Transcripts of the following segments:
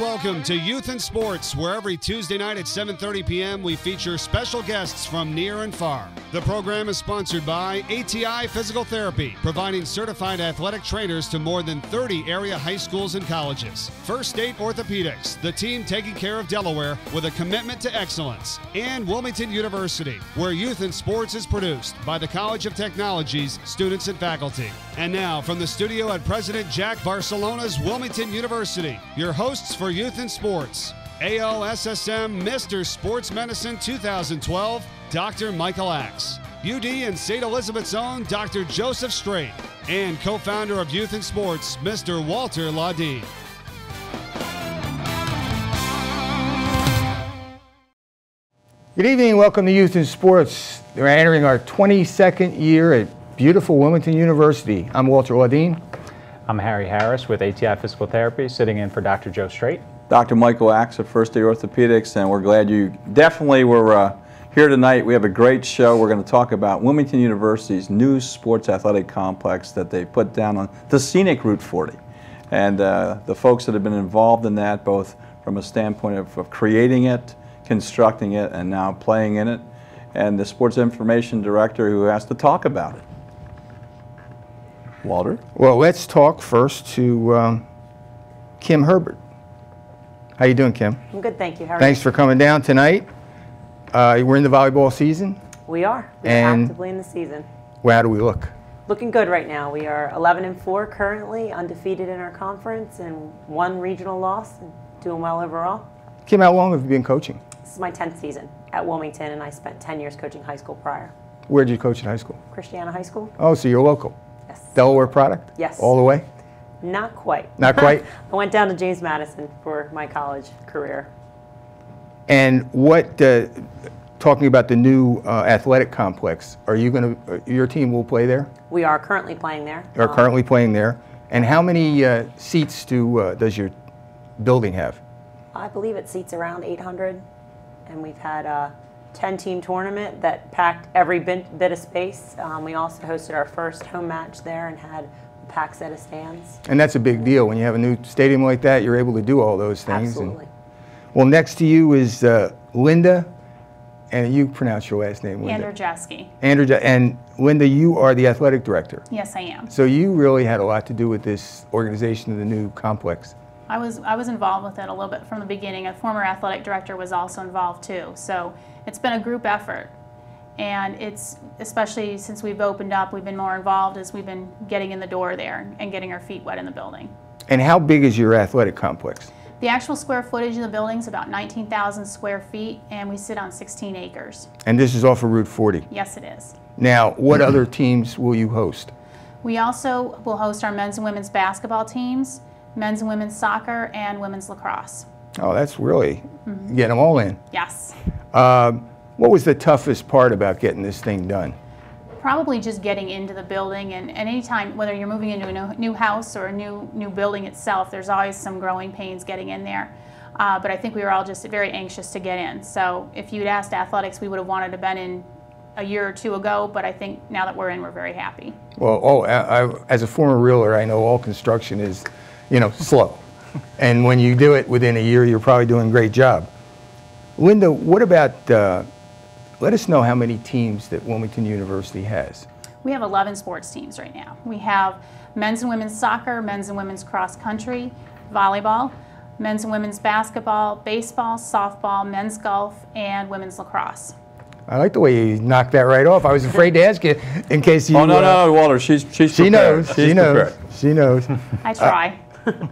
welcome to Youth in Sports, where every Tuesday night at 7:30 p.m. we feature special guests from near and far. The program is sponsored by ATI Physical Therapy, providing certified athletic trainers to more than 30 area high schools and colleges. First State Orthopedics, the team taking care of Delaware with a commitment to excellence. And Wilmington University, where Youth in Sports is produced by the College of Technology's students and faculty. And now, from the studio at President Jack Barcelona's Wilmington University, your hosts for Youth in Sports, AOSSM Mr. Sports Medicine 2012, Dr. Michael Axe, UD and St. Elizabeth's own Dr. Joseph Strait, and co-founder of Youth in Sports, Mr. Walter Laudine. Good evening and welcome to Youth in Sports. We're entering our 22nd year at beautiful Wilmington University. I'm Walter Laudine. I'm Harry Harris with ATI Physical Therapy, sitting in for Dr. Joe Strait. Dr. Michael Axe of First Day Orthopedics, and we're glad you definitely were here tonight. We have a great show. We're going to talk about Wilmington University's new sports athletic complex that they put down on the scenic Route 40. And the folks that have been involved in that, both from a standpoint of creating it, constructing it, and now playing in it, and the sports information director who has to talk about it. Walter? Well, let's talk first to Kim Herbert. How you doing, Kim? I'm good, thank you. How are Thanks you? for coming down tonight. We're in the volleyball season. We are. We're And actively in the season. Well, how do we look? Looking good right now. We are 11-4 currently, undefeated in our conference, and one regional loss, and doing well overall. Kim, how long have you been coaching? This is my 10th season at Wilmington, and I spent 10 years coaching high school prior. Where did you coach in high school? Christiana High School. Oh, so you're local. Yes. Delaware product? Yes. All the way? Not quite. Not quite? I went down to James Madison for my college career. And what, talking about the new athletic complex, are you going to, your team will play there? We are currently playing there. Are currently playing there. And how many seats does your building have? I believe it seats around 800, and we've had a 10-team tournament that packed every bit of space. We also hosted our first home match there and had a packed set of stands. And that's a big deal. When you have a new stadium like that, you're able to do all those things. Absolutely. Well, next to you is Linda, and you pronounce your last name, Linda. Andrzejewski. And Linda, you are the athletic director. Yes, I am. So you really had a lot to do with this organization of the new complex. I was involved with it a little bit from the beginning. A former athletic director was also involved too. So it's been a group effort. And it's, especially since we've opened up, we've been more involved as we've been getting in the door there and getting our feet wet in the building. And how big is your athletic complex? The actual square footage of the building is about 19,000 square feet, and we sit on 16 acres. And this is off of Route 40? Yes, it is. Now, what other teams will you host? We also will host our men's and women's basketball teams, men's and women's soccer, and women's lacrosse. Oh, that's really getting them all in. Yes. What was the toughest part about getting this thing done? Probably just getting into the building, and anytime, whether you're moving into a new house or a new building itself, there's always some growing pains getting in there. But I think we were all just very anxious to get in. So if you'd asked athletics, we would have wanted to have been in a year or two ago, but I think now that we're in, we're very happy. Well, as a former realtor, I know all construction is, slow. And when you do it within a year, you're probably doing a great job. Linda, what about, let us know how many teams that Wilmington University has. We have 11 sports teams right now. We have men's and women's soccer, men's and women's cross country, volleyball, men's and women's basketball, baseball, softball, men's golf, and women's lacrosse. I like the way you knocked that right off. I was afraid to ask you in case you... Oh, no, Walter, she's prepared. She knows. She knows. I try.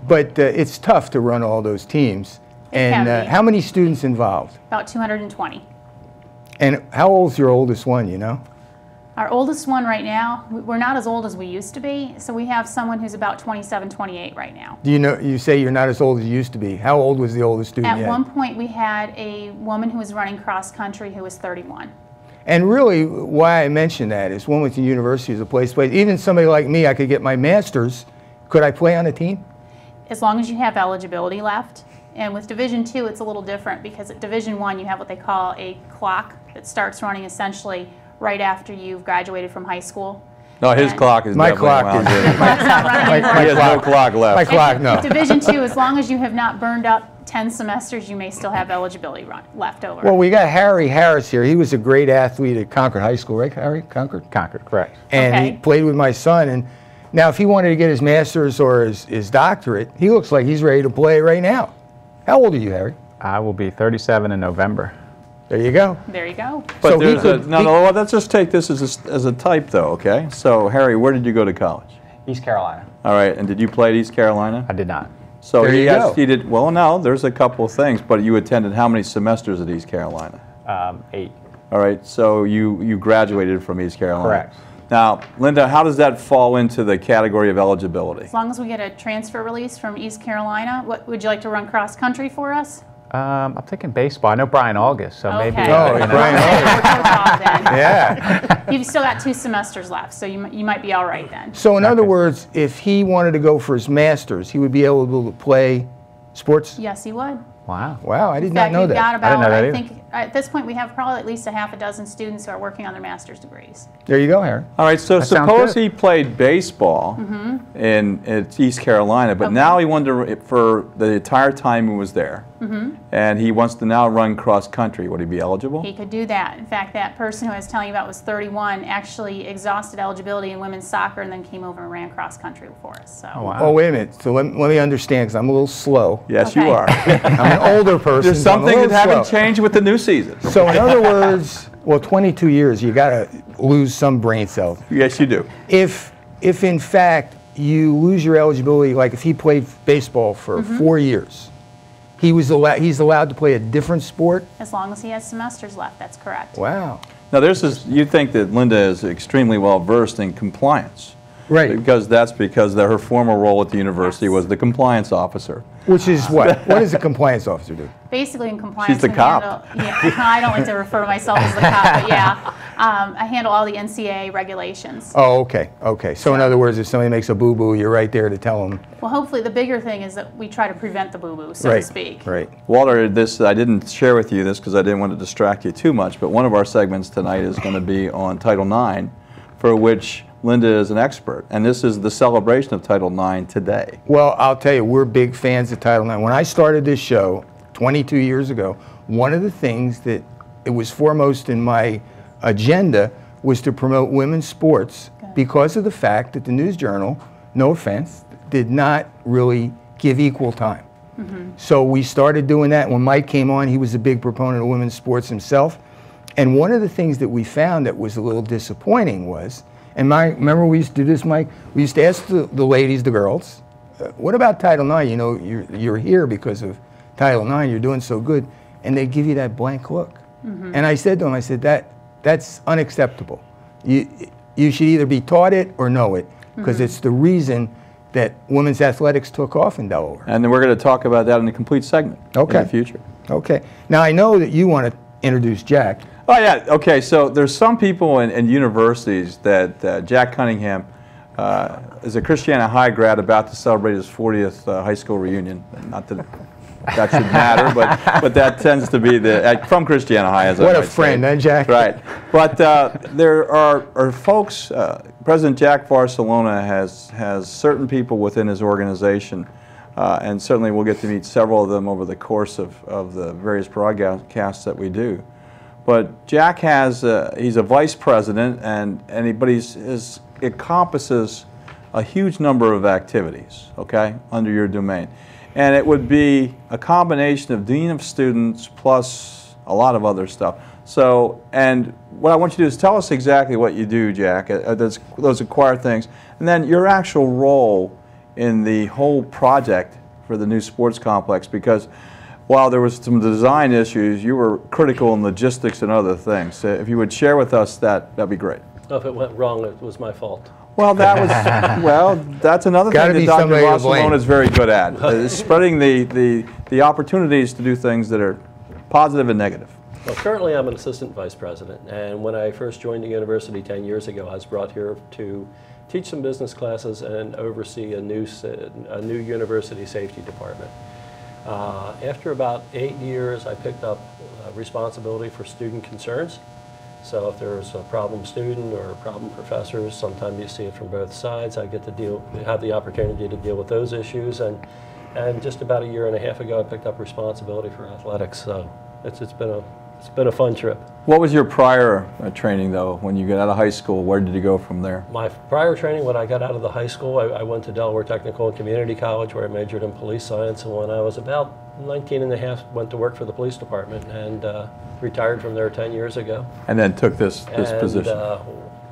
But it's tough to run all those teams. And how many students involved? About 220. And how old's your oldest one, you know? Our oldest one right now, we're not as old as we used to be, so we have someone who's about 27, 28 right now. Do you know, you say you're not as old as you used to be. How old was the oldest student At one point we had a woman who was running cross country who was 31. And really, why I mention that is Wilmington University is a place to play. Even somebody like me, I could get my master's. Could I play on a team? As long as you have eligibility left. And with Division II, it's a little different because at Division I, you have what they call a clock that starts running essentially right after you've graduated from high school. No, his clock is my definitely clock wound is down. Clock's not running anymore. He has no clock left. My clock, no. With Division II, as long as you have not burned up 10 semesters, you may still have eligibility left over. Well, we got Harry Harris here. He was a great athlete at Concord High School, right, Harry? Concord? Concord, correct. And Okay. he played with my son. And now if he wanted to get his master's or his doctorate, he looks like he's ready to play right now. How old are you, Harry? I will be 37 in November. There you go. There you go. But So he there's could- no, let's just take this as a type, though, okay? So, Harry, where did you go to college? East Carolina. All right, and did you play at East Carolina? I did not. So There you go. he did, well, no, there's a couple of things, but you attended how many semesters at East Carolina? 8. All right, so you graduated from East Carolina. Correct. Now, Linda, how does that fall into the category of eligibility? As long as we get a transfer release from East Carolina, what would you like to run cross country for us? I'm thinking baseball. I know Brian August, so maybe. Okay. Oh, We're Brian Coach Off then. Yeah. You've still got 2 semesters left, so you might be all right then. So in other words, if he wanted to go for his master's, he would be able to play sports? Yes, he would. Wow. Wow, I did In not fact, know we've got that. about, I didn't know that I either. think at this point we have probably at least a half a dozen students who are working on their master's degrees. There you go, Harry. All right, so That sounds suppose good. he played baseball in East Carolina, but Okay. now he wanted to, for the entire time he was there, and he wants to now run cross country. Would he be eligible? He could do that. In fact, that person who I was telling you about was 31, actually exhausted eligibility in women's soccer and then came over and ran cross country for us. So. Oh, wow. Oh, wait a minute. So let me understand, because I'm a little slow. Yes, Okay. you are. I'm an older person. There's so I'm a some things that little haven't slow. changed with the new season. So in other words, well, 22 years, you got to lose some brain cells. Yes, you do. If in fact you lose your eligibility, like if he played baseball for 4 years, he's allowed to play a different sport? As long as he has semesters left, that's correct. Wow. Now, you think that Linda is extremely well versed in compliance. Right. Because her former role at the university was the compliance officer. Which is what? What does a compliance officer do? Basically, in compliance, She's the we cop. handle. Yeah, I don't like to refer to myself as the cop, but yeah, I handle all the NCAA regulations. Oh, okay, okay. So in other words, if somebody makes a boo-boo, you're right there to tell them. Well, hopefully, the bigger thing is that we try to prevent the boo-boo, so Right, to speak. right. Walter, I didn't share with you this because I didn't want to distract you too much, but one of our segments tonight is going to be on Title IX, for which Linda is an expert, and this is the celebration of Title IX today. Well, I'll tell you, we're big fans of Title IX. When I started this show 22 years ago, one of the things that it was foremost in my agenda was to promote women's sports because of the fact that the News Journal, no offense, did not really give equal time. So we started doing that. When Mike came on, he was a big proponent of women's sports himself. And one of the things that we found that was a little disappointing was, remember we used to do this, Mike? We used to ask the ladies, the girls, what about Title IX? You know, you're here because of Title IX, you're doing so good. And they'd give you that blank look. And I said to them, I said, that's unacceptable. You should either be taught it or know it, because it's the reason that women's athletics took off in Delaware. And then we're going to talk about that in a complete segment in the future. Okay. Now, I know that you want to introduce Jack. Oh, yeah. Okay, so there's some people in universities that Jack Cunningham is a Christiana High grad about to celebrate his 40th high school reunion. Not that that should matter, but that tends to be from Christiana High. As What I a might friend, say. huh, Jack? Right. But there are folks, President Jack Barcelona has certain people within his organization, and certainly we'll get to meet several of them over the course of the various broadcasts that we do. But Jack he's a vice president, but he encompasses a huge number of activities, okay, under your domain. And it would be a combination of dean of students plus a lot of other stuff. So, and what I want you to do is tell us exactly what you do, Jack, those acquired things, and then your actual role in the whole project for the new sports complex, because while there was some design issues, you were critical in logistics and other things. So if you would share with us that'd be great. If it went wrong, it was my fault. Well, that's another Gotta thing be that Dr. somebody to blame. Barcelona is very good at, is spreading the opportunities to do things that are positive and negative. Well, currently I'm an assistant vice president, and when I first joined the university 10 years ago, I was brought here to teach some business classes and oversee a new university safety department. After about 8 years, I picked up responsibility for student concerns. So if there's a problem student or a problem professors, sometimes you see it from both sides. I get to have the opportunity to deal with those issues, and And just about a year and a half ago, I picked up responsibility for athletics. So it's been a fun trip. What was your prior training, though, when you got out of high school? Where did you go from there? My prior training, when I got out of the high school, I went to Delaware Technical and Community College, where I majored in police science. And when I was about 19 and a half, went to work for the police department and retired from there 10 years ago. And then took this position.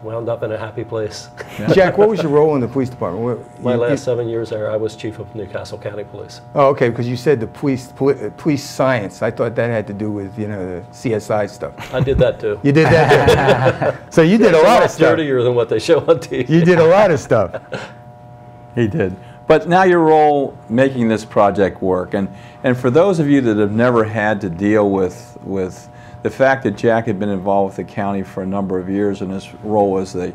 Wound up in a happy place. Jack, what was your role in the police department? My last 7 years there, I was chief of Newcastle County Police. Oh, okay, because you said the police science. I thought that had to do with, you know, the CSI stuff. I did that too. You did that too? So you did a lot of stuff. Dirtier than what they show on TV. You did a lot of stuff. He did. But now your role making this project work, and for those of you that have never had to deal with the fact that Jack had been involved with the county for a number of years in his role in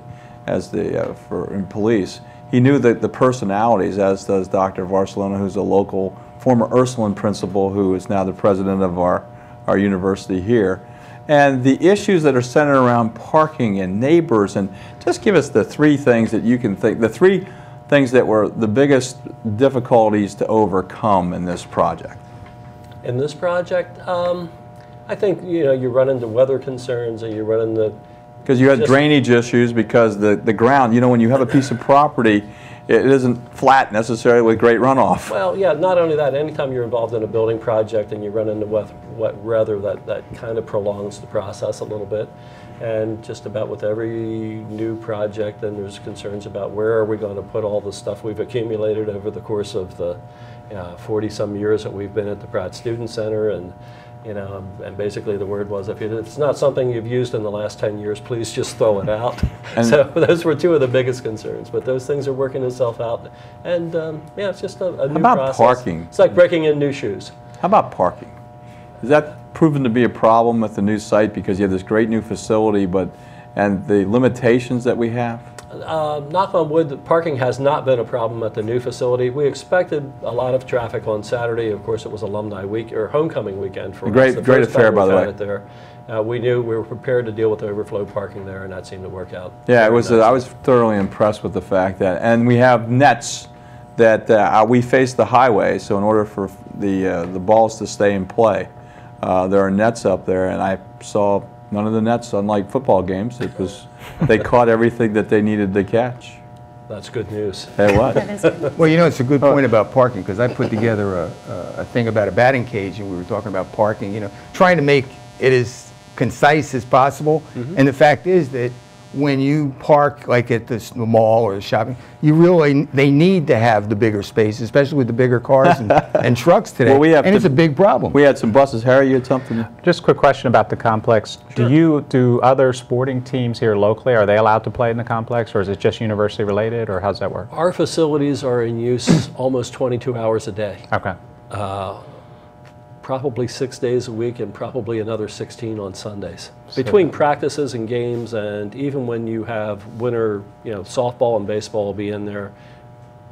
police, he knew that the personalities, as does Dr. Barcelona, who's a local former Ursuline principal who is now the president of our university here, and the issues that are centered around parking and neighbors. And just give us the three things that you can think, the three things that were the biggest difficulties to overcome in this project. In this project, I think, you know, you run into weather concerns and you run into... Because you had drainage issues, because the ground, you know, when you have a piece of property, it isn't flat necessarily with great runoff. Well, yeah, not only that, anytime you're involved in a building project and you run into wet weather, that kind of prolongs the process a little bit. And just about with every new project, then there's concerns about where are we going to put all the stuff we've accumulated over the course of the 40-some years that we've been at the Pratt Student Center. And you know, and basically the word was, if it's not something you've used in the last 10 years, please just throw it out. So those were two of the biggest concerns, but those things are working itself out. And yeah, it's just a new process. How about parking? It's like breaking in new shoes. How about parking? Is that proven to be a problem at the new site because you have this great new facility, and the limitations that we have? Knock on wood, the parking has not been a problem at the new facility. We expected a lot of traffic on Saturday. Of course, it was alumni week or homecoming weekend for us. Great affair, by the way. We knew we were prepared to deal with overflow parking there, and that seemed to work out. Yeah, it was. I was thoroughly impressed with the fact that, and we have nets that we face the highway. So in order for the balls to stay in play, there are nets up there, and I saw none of the nets, unlike football games. It was. They caught everything that they needed to catch. That's good news. It was. Well, you know, it's a good point about parking, because I put together a thing about a batting cage, and we were talking about parking, you know, trying to make it as concise as possible. And the fact is that when you park like at the mall or the shopping, they need to have the bigger space, especially with the bigger cars and trucks today. Well, it's a big problem. We had some buses. Harry, you had something? Just a quick question about the complex. Sure. Do other sporting teams here locally, are they allowed to play in the complex, or is it just university related, or how does that work? Our facilities are in use almost 22 hours a day. Okay. Probably 6 days a week and probably another 16 on Sundays. Between practices and games, and even when you have winter, you know, softball and baseball will be in there.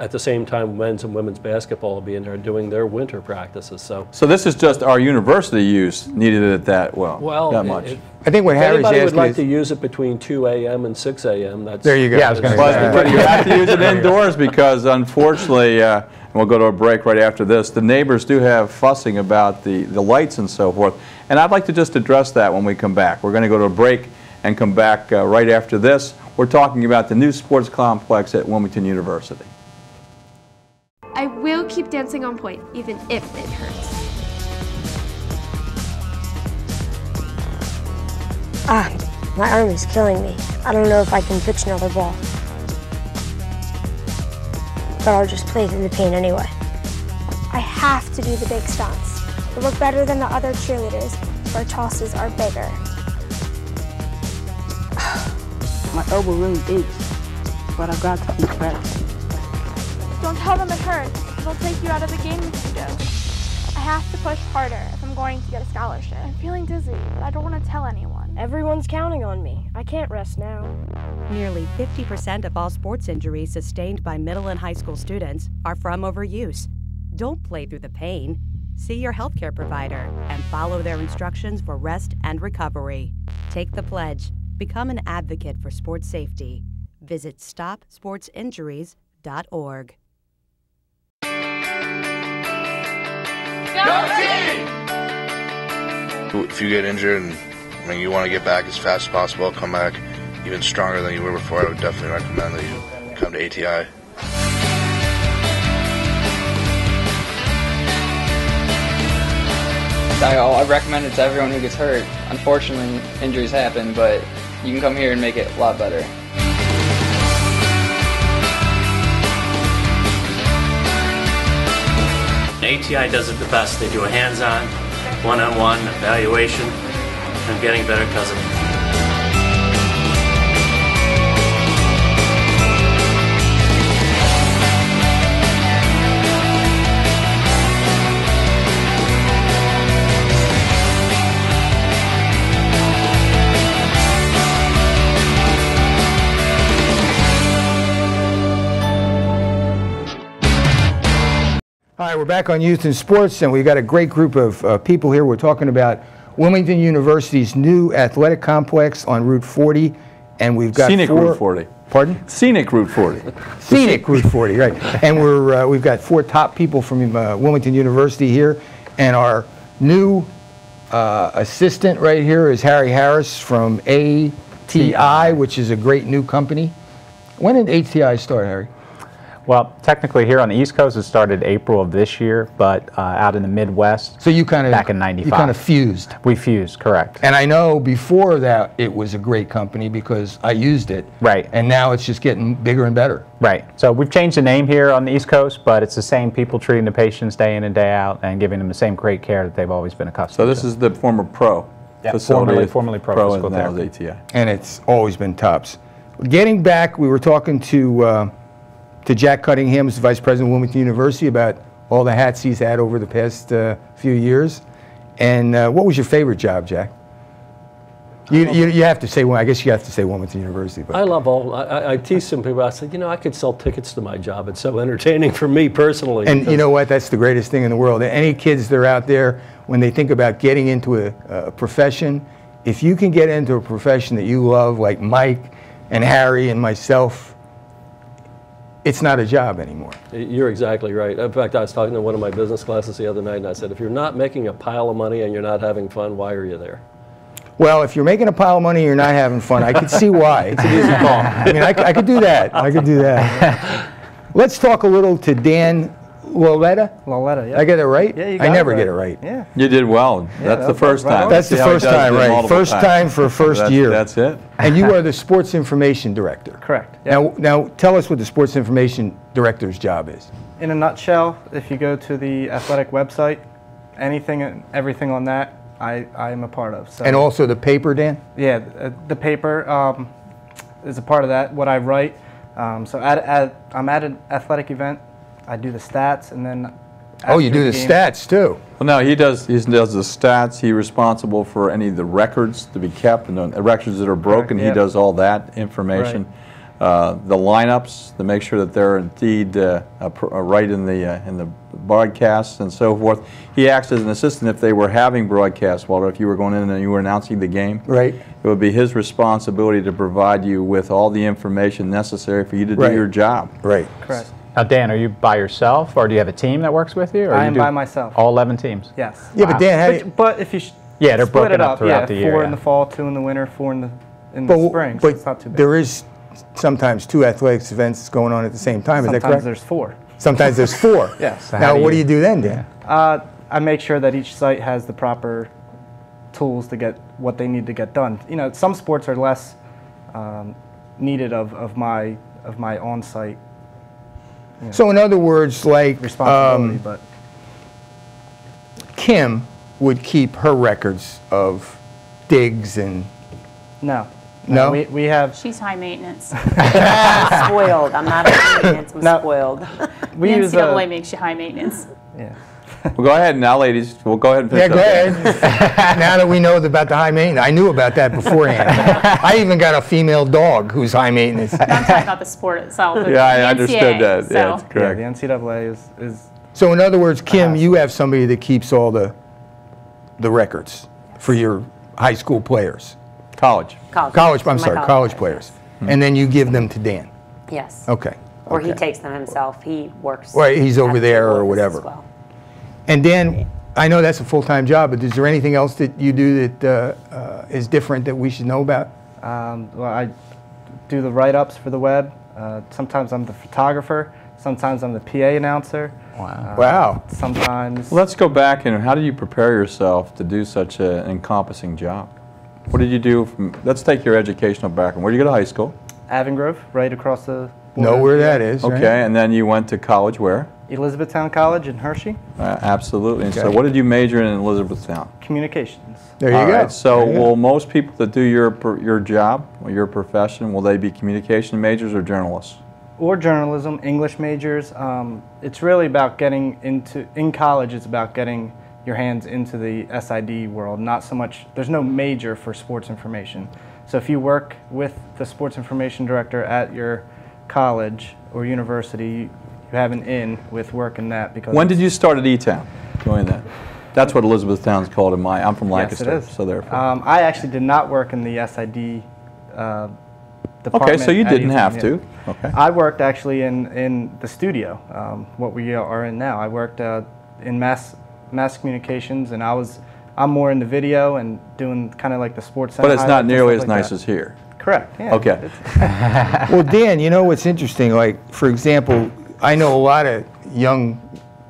At the same time, men's and women's basketball will be in there doing their winter practices. So this is just our university use needed it that much. I think what Harry's anybody would asking like is, to use it between 2 a.m. and 6 a.m. That's there you go. Yeah, I was going to say. But you have to use it indoors because, unfortunately, and we'll go to a break right after this, the neighbors do have fussing about the lights and so forth. And I'd like to just address that when we come back. We're going to go to a break and come back right after this. We're talking about the new sports complex at Wilmington University. I will keep dancing on point, even if it hurts. My arm is killing me. I don't know if I can pitch another ball. But I'll just play through the pain anyway. I have to do the big stunts. To look better than the other cheerleaders, where tosses are bigger. My elbow really aches, but I've got to keep practicing. Don't tell them it hurts. They'll take you out of the game if you do. I have to push harder if I'm going to get a scholarship. I'm feeling dizzy, but I don't want to tell anyone. Everyone's counting on me. I can't rest now. Nearly 50% of all sports injuries sustained by middle and high school students are from overuse. Don't play through the pain. See your healthcare provider and follow their instructions for rest and recovery. Take the pledge. Become an advocate for sports safety. Visit StopSportsInjuries.org. if you get injured and you want to get back as fast as possible, come back even stronger than you were before, I would definitely recommend that you come to ATI. I recommend it to everyone who gets hurt. Unfortunately, injuries happen, but you can come here and make it a lot better. ATI does it the best. They do a hands-on, one-on-one evaluation. I'm getting better because of it. All right, we're back on Youth in Sports, and we've got a great group of people here. We're talking about Wilmington University's new athletic complex on Route 40, and we've got Scenic Route 40. Pardon? Scenic Route 40. Scenic Route 40, right. And we've got 4 top people from Wilmington University here, and our new assistant right here is Harry Harris from ATI, which is a great new company. When did ATI start, Harry? Well, technically here on the East Coast it started April of this year, but out in the Midwest, so you kind of back in '95. You kind of fused. We fused, correct. And I know before that it was a great company because I used it. Right. And now it's just getting bigger and better. Right. So we've changed the name here on the East Coast, but it's the same people treating the patients day in and day out and giving them the same great care that they've always been accustomed to. So this is the former Pro facility. Formerly Pro Physical and now Therapy. is ATI. And it's always been tops. Getting back, we were talking to Jack Cunningham, who's the Vice President of Wilmington University, about all the hats he's had over the past few years. And what was your favorite job, Jack? You have to say, well, I guess you have to say Wilmington University. But. I love all, I tease some people, I said, I could sell tickets to my job. It's so entertaining for me personally. And you know what, that's the greatest thing in the world. Any kids that are out there, when they think about getting into a profession, if you can get into a profession that you love, like Mike and Harry and myself, it's not a job anymore. You're exactly right. In fact, I was talking to one of my business classes the other night, and I said, if you're not making a pile of money and you're not having fun, why are you there? Well, if you're making a pile of money and you're not having fun, I could see why. It's an easy call. I mean, I could do that. I could do that. Let's talk a little to Dan Loletta. Loletta, yeah. I get it right? Yeah, you got I never it right. get it right. Yeah. You did well. Yeah, that's the first time. That's the first time, right? First time for first year. That's it. And you are the Sports Information Director. Correct. Yeah. Now, tell us what the Sports Information Director's job is. In a nutshell, if you go to the athletic website, anything and everything on that, I am a part of. So. And also the paper, Dan? Yeah, the paper is a part of that, what I write. So I'm at an athletic event. I do the stats, and then oh, you do the stats too. Well, no, he does the stats. He's responsible for any of the records to be kept, and the records that are broken. Correct, he does all that information. Right. The lineups to make sure that they're indeed right in the broadcasts and so forth. He acts as an assistant if they were having broadcasts. Well, if you were going in and you were announcing the game, right, it would be his responsibility to provide you with all the information necessary for you to do your job. Right. Correct. Now, Dan, are you by yourself, or do you have a team that works with you? Or I am by myself. All 11 teams? Yes. Yeah, but Dan, how do you, but if you yeah, they're split broken it up throughout the year. 4 in the fall, 2 in the winter, 4 in the spring. So but it's not too bad. there is sometimes 2 athletics events going on at the same time. Is that correct? Sometimes there's 4. Sometimes there's 4. Yes. So now, what do you do then, Dan? I make sure that each site has the proper tools to get what they need to get done. Some sports are less needed of my on-site. So in other words, like responsibility, but Kim would keep her records of digs and no. We have. She's high maintenance. I'm spoiled. I'm not high maintenance. I'm spoiled. The NCAA makes you high maintenance. Yeah. Well, go ahead now, ladies. We'll go ahead and finish go ahead. Now that we know about the high maintenance, I knew about that beforehand. I even got a female dog who's high maintenance. I'm talking about the sport itself. Yeah, I understood that. So. Yeah, that's correct. Yeah, the NCAA is. So in other words, Kim, you have somebody that keeps all the records for your high school players. College. College. I'm sorry, college players. And then you give them to Dan. Yes. Okay. Or he takes them himself. He works. Right, he's over there or whatever. As well. And Dan, I know that's a full-time job, but is there anything else that you do that is different that we should know about? Well, I do the write-ups for the web. Sometimes I'm the photographer. Sometimes I'm the PA announcer. Wow. Wow. Sometimes. Let's go back and how do you prepare yourself to do such an encompassing job? What did you do from, let's take your educational background. Where did you go to high school? Avongrove, right across the Know where that is, okay, right? And then you went to college where? Elizabethtown College in Hershey. Absolutely. And Okay. so what did you major in Elizabethtown? Communications. There you All go. right, so There you go. will most people that do your job or your profession, will they be communication majors or journalists? Or journalism, English majors. It's really about getting into, in college, it's about getting your hands into the SID world, not so much, there's no major for sports information. So if you work with the sports information director at your college or university, you have an in with work in that. Because When did you start at E-Town doing that? That's what Elizabethtown's called in I'm from Lancaster, yes, it is. so therefore. I actually did not work in the SID department. Okay, so you at didn't E-Town, have yeah. to. Okay. I worked actually in the studio, what we are in now. I worked in mass communications, and I'm more into video and doing kind of like the sports center. But it's not highlights and nearly as stuff like nice that. as here. Correct. Yeah. Okay. Well, Dan, you know what's interesting? Like, for example, I know a lot of young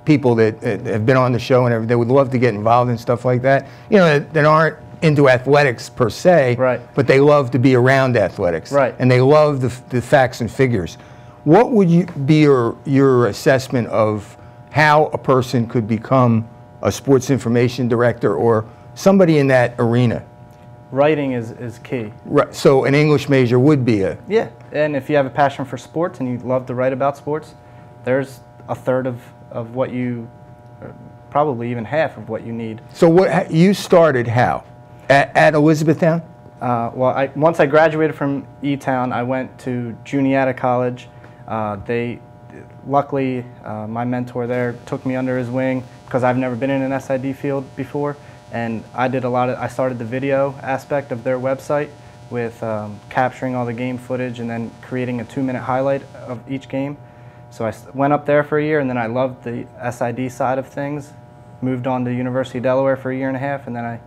people that have been on the show and everything. They would love to get involved in stuff like that. You know, that aren't into athletics per se, right, but they love to be around athletics. Right. And they love the facts and figures. What would be your assessment of how a person could become a sports information director or somebody in that arena? Writing is key. Right. So an English major would be a... Yeah, and if you have a passion for sports and you love to write about sports, there's a third of what you, probably even half of what you need. So what you started how? At Elizabethtown? Well, once I graduated from E-Town, I went to Juniata College. Luckily, my mentor there took me under his wing because I've never been in an SID field before. And I started the video aspect of their website with capturing all the game footage and then creating a 2-minute highlight of each game. So I went up there for a year, and then I loved the SID side of things. Moved on to University of Delaware for a year and a half, and then I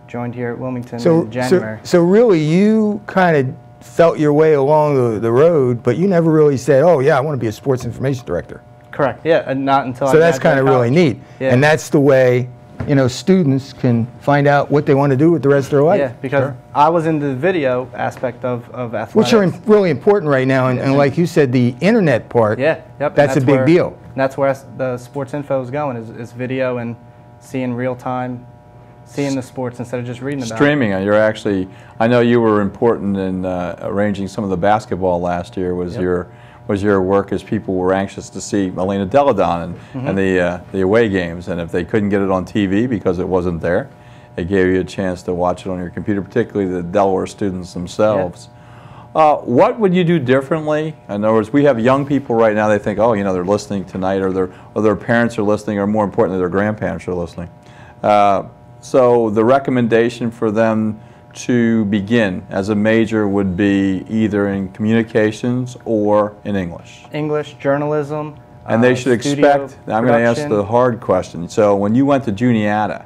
joined here at Wilmington in January. So really you kind of felt your way along the road, but you never really said, oh yeah, I want to be a sports information director. Correct, yeah, and not until So that's kind of really neat. Yeah. And that's the way, you know, students can find out what they want to do with the rest of their life. Yeah, because I was in the video aspect of athletics. Which are really important right now, and like you said, the internet part, that's a big deal. And that's where the sports info is going, is video and seeing real time, seeing the sports instead of just reading about Streaming, you're actually, I know you were important in arranging some of the basketball last year, was your work as people were anxious to see Elena Deladon and the away games, and if they couldn't get it on TV because it wasn't there, it gave you a chance to watch it on your computer, particularly the Delaware students themselves. What would you do differently? In other words, we have young people right now, they think, oh, you know, they're listening tonight, or their parents are listening, or more importantly, their grandparents are listening. So the recommendation for them to begin as a major would be either in communications or in English. English, journalism, and they should expect, I'm going to ask the hard question. So when you went to Juniata,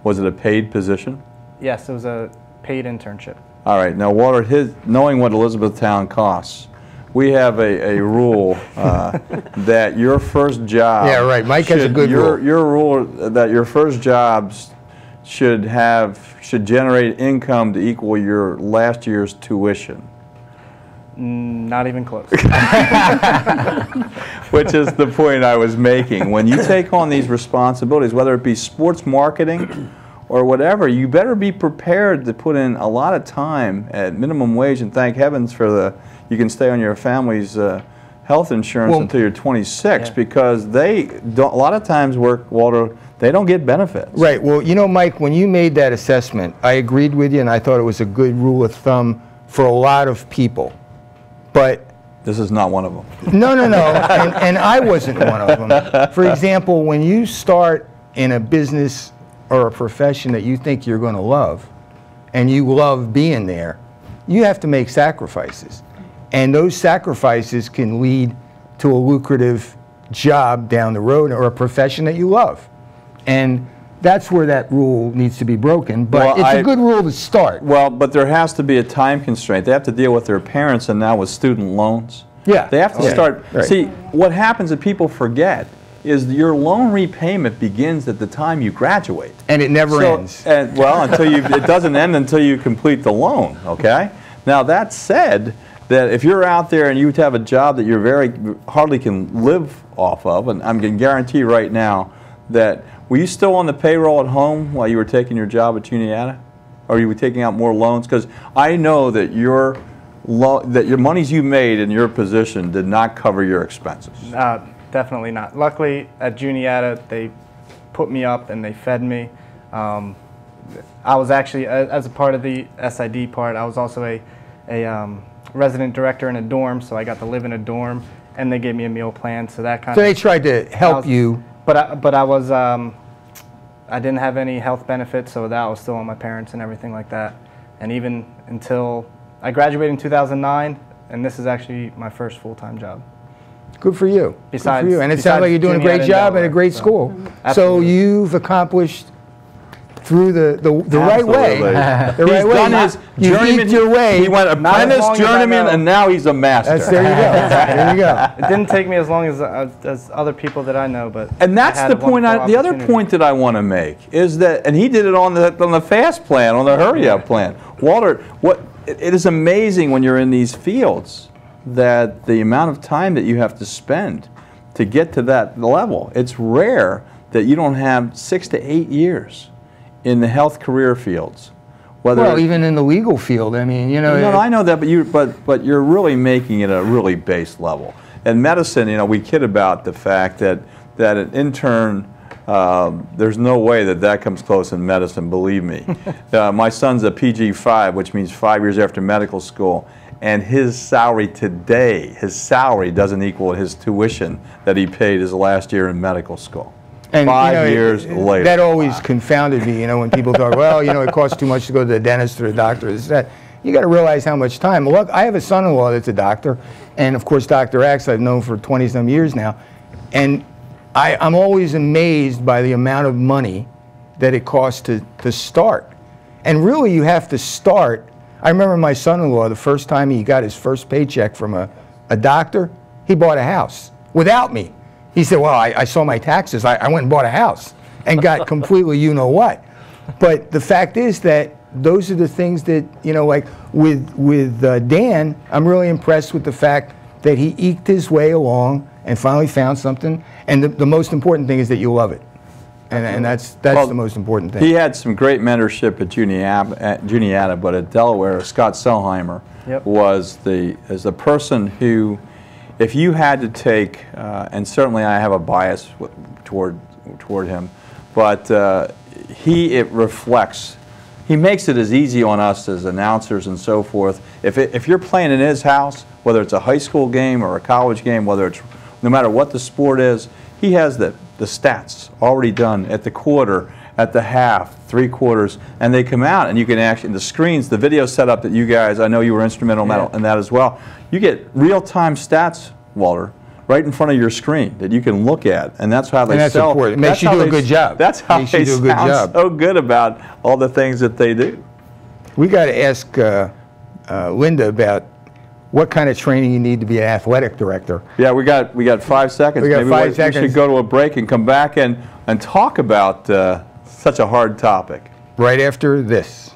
was it a paid position? Yes, it was a paid internship. All right. Now, Walter, knowing what Elizabethtown costs, we have a rule that your first job... Yeah, right. Mike has a good rule. Your rule that your first jobs should generate income to equal your last year's tuition. Not even close. Which is the point I was making. When you take on these responsibilities, whether it be sports marketing or whatever, you better be prepared to put in a lot of time at minimum wage, and thank heavens for you can stay on your family's health insurance until you're 26, because they don't, a lot of times Walter, they don't get benefits. Right. Well, you know, Mike, when you made that assessment, I agreed with you, and I thought it was a good rule of thumb for a lot of people. But this is not one of them. No. And I wasn't one of them. For example, when you start in a business or a profession that you think you're going to love, and you love being there, you have to make sacrifices. And those sacrifices can lead to a lucrative job down the road or a profession that you love. And that's where that rule needs to be broken. But Well, it's a good rule to start. Well, but there has to be a time constraint. They have to deal with their parents, and now with student loans. Yeah. They have to start. Right. See, what happens that people forget is your loan repayment begins at the time you graduate. And it never ends. And, well, it doesn't end until you complete the loan, okay? Now, that said, that if you're out there and you have a job that you're hardly can live off of, and I'm going to guarantee you right now that, were you still on the payroll at home while you were taking your job at Juniata? Or you were taking out more loans? Because I know that your monies you made in your position did not cover your expenses. Definitely not. Luckily, at Juniata, they put me up and they fed me. I was actually, as a part of the SID part, I was also a resident director in a dorm, so I got to live in a dorm, and they gave me a meal plan, so that kind of... So they tried to help you. But I was, I didn't have any health benefits, so that was still on my parents and everything like that. And even until I graduated in 2009, and this is actually my first full-time job. Good for you. Besides, good for you. And it sounds like you're doing a great job at a great school. So you've accomplished through the right way. The right way. You've eked your way. He went apprentice, journeyman, and now he's a master. There you go. There you go. It didn't take me as long as other people that I know, but and that's the point. The other point that I want to make is that, and he did it on the fast plan, on the hurry up plan. Walter, it is amazing when you're in these fields that the amount of time that you have to spend to get to that level. It's rare that you don't have 6 to 8 years in the health career fields. Well, even in the legal field, I mean, you know. No, I know that, but you're really making it a really base level. In medicine, you know, we kid about the fact that an intern, there's no way that comes close in medicine, believe me. My son's a PG5, which means 5 years after medical school, and his salary today, his salary doesn't equal his tuition that he paid his last year in medical school. And 5 years later. That always confounded me, you know, when people talk, well, you know, it costs too much to go to the dentist or the doctor. You got to realize how much time. Look, I have a son-in-law that's a doctor, and of course, Dr. X I've known for 20-some years now, and I'm always amazed by the amount of money that it costs to start. And really, you have to start. I remember my son-in-law, the first time he got his first paycheck from a doctor, he bought a house without me. He said, well, I saw my taxes. I went and bought a house and got completely you-know-what. But the fact is that those are the things that, you know, like with Dan, I'm really impressed with the fact that he eked his way along and finally found something. And the most important thing is that you love it. And that's the most important thing. He had some great mentorship at Juniata, but at Delaware, Scott Selheimer was the person who, if you had to take, and certainly I have a bias toward him, but it reflects. He makes it as easy on us as announcers and so forth. If you're playing in his house, whether it's a high school game or a college game, no matter what the sport is, he has the stats already done at the quarter, at the half, 3 quarters, and they come out and you can actually, the screens, the video setup that you guys, I know you were instrumental in that as well. You get real-time stats, Walter, right in front of your screen that you can look at, and that's how they sell. Important. It makes you do a good job. That's how they sound so good about all the things that they do. We got to ask Linda about what kind of training you need to be an athletic director. Yeah, we got 5 seconds. We got Maybe 5 seconds. We should go to a break and come back and talk about such a hard topic. Right after this.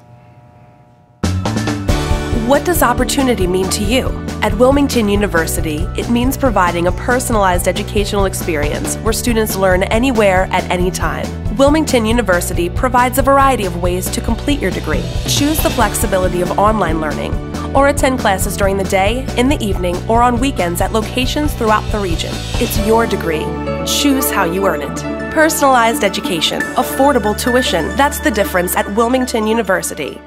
What does opportunity mean to you? At Wilmington University, it means providing a personalized educational experience where students learn anywhere at any time. Wilmington University provides a variety of ways to complete your degree. Choose the flexibility of online learning, or attend classes during the day, in the evening, or on weekends at locations throughout the region. It's your degree. Choose how you earn it. Personalized education, affordable tuition. That's the difference at Wilmington University.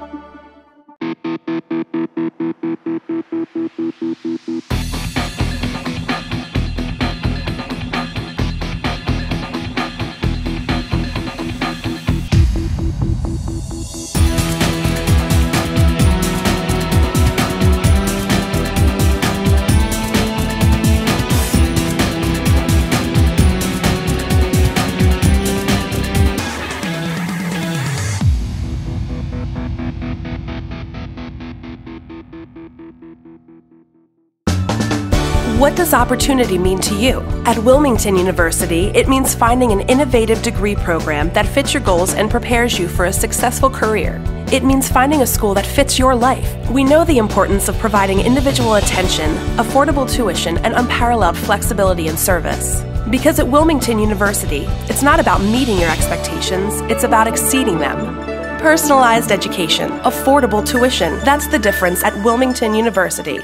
What does opportunity mean to you? At Wilmington University, it means finding an innovative degree program that fits your goals and prepares you for a successful career. It means finding a school that fits your life. We know the importance of providing individual attention, affordable tuition, and unparalleled flexibility and service. Because at Wilmington University, it's not about meeting your expectations, it's about exceeding them. Personalized education, affordable tuition, that's the difference at Wilmington University.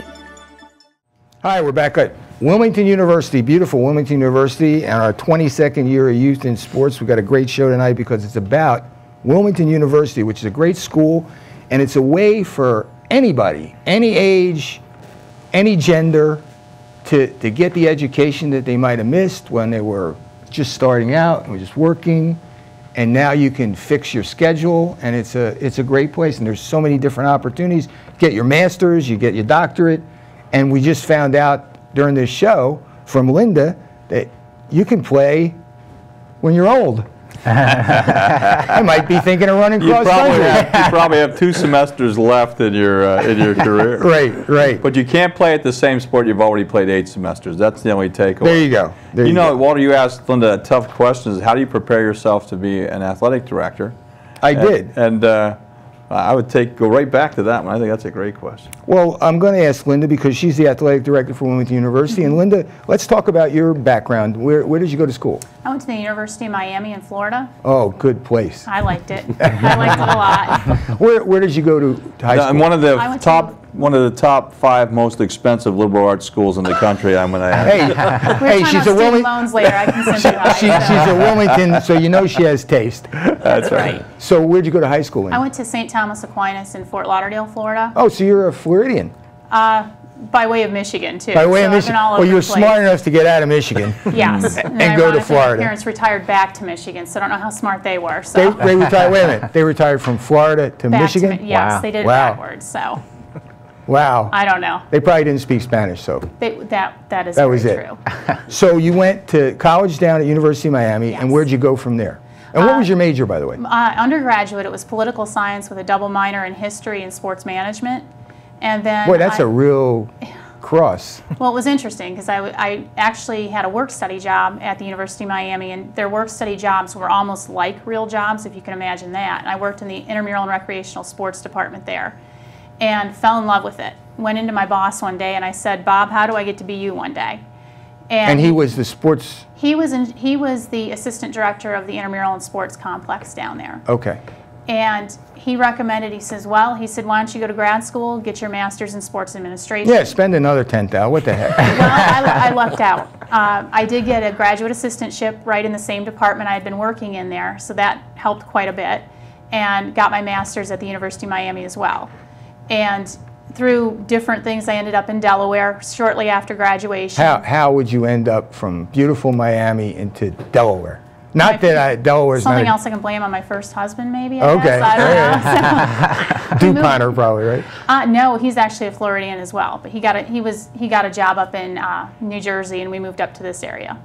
Hi, we're back at Wilmington University, beautiful Wilmington University, and our 22nd year of Youth in Sports. We've got a great show tonight because it's about Wilmington University, which is a great school, and it's a way for anybody, any age, any gender, to get the education that they might have missed when they were just starting out and were just working. And now you can fix your schedule, and it's a great place, and there's so many different opportunities. You get your master's, you get your doctorate. And we just found out during this show from Linda that you can play when you're old. I might be thinking of running cross country. You probably have 2 semesters left in your career. Right. But you can't play at the same sport you've already played 8 semesters. That's the only takeaway. There you go. You know, Walter, you asked Linda a tough question: is how do you prepare yourself to be an athletic director? I did. And I would go right back to that one. I think that's a great question. Well, I'm going to ask Linda because she's the athletic director for Wilmington University. And Linda, let's talk about your background. Where did you go to school? I went to the University of Miami in Florida. Oh, good place. I liked it. I liked it a lot. Where did you go to high school? One of the top 5 most expensive liberal arts schools in the country. I'm going to ask. Hey, she's a Wilmington. Loans later. I can sympathize. She's a Wilmington, so you know she has taste. That's right. So where'd you go to high school in? I went to St. Thomas Aquinas in Fort Lauderdale, Florida. Oh, so you're a Floridian. By way of Michigan, too. By way of Michigan. Well, you were smart enough to get out of Michigan. Yes. and go to Florida. My parents retired back to Michigan, so I don't know how smart they were. So. They retired. Wait a minute. They retired from Florida to Michigan? Yes, they did it backwards. So. Wow. I don't know. They probably didn't speak Spanish, so. That is very true. So you went to college down at University of Miami, and where'd you go from there? And what was your major, by the way? Undergraduate, it was political science with a double minor in history and sports management. And then boy, that's a real cross. Well, it was interesting because I actually had a work study job at the University of Miami, and their work study jobs were almost like real jobs, if you can imagine that. And I worked in the intramural and recreational sports department there and fell in love with it. Went into my boss one day and I said, Bob, how do I get to be you one day? And he was the sports? He was the assistant director of the intramural and sports complex down there. Okay. And he recommended, he said, why don't you go to grad school, get your master's in sports administration. Yeah, spend another $10,000. What the heck? Well, I lucked out. I did get a graduate assistantship right in the same department I had been working in there, so that helped quite a bit, and got my master's at the University of Miami as well. And through different things, I ended up in Delaware shortly after graduation. How would you end up from beautiful Miami into Delaware? Not that Delaware's something else I can blame on my first husband, maybe. Okay. I don't know. DuPonter, probably, right? No, he's actually a Floridian as well, but he got a job up in New Jersey, and we moved up to this area.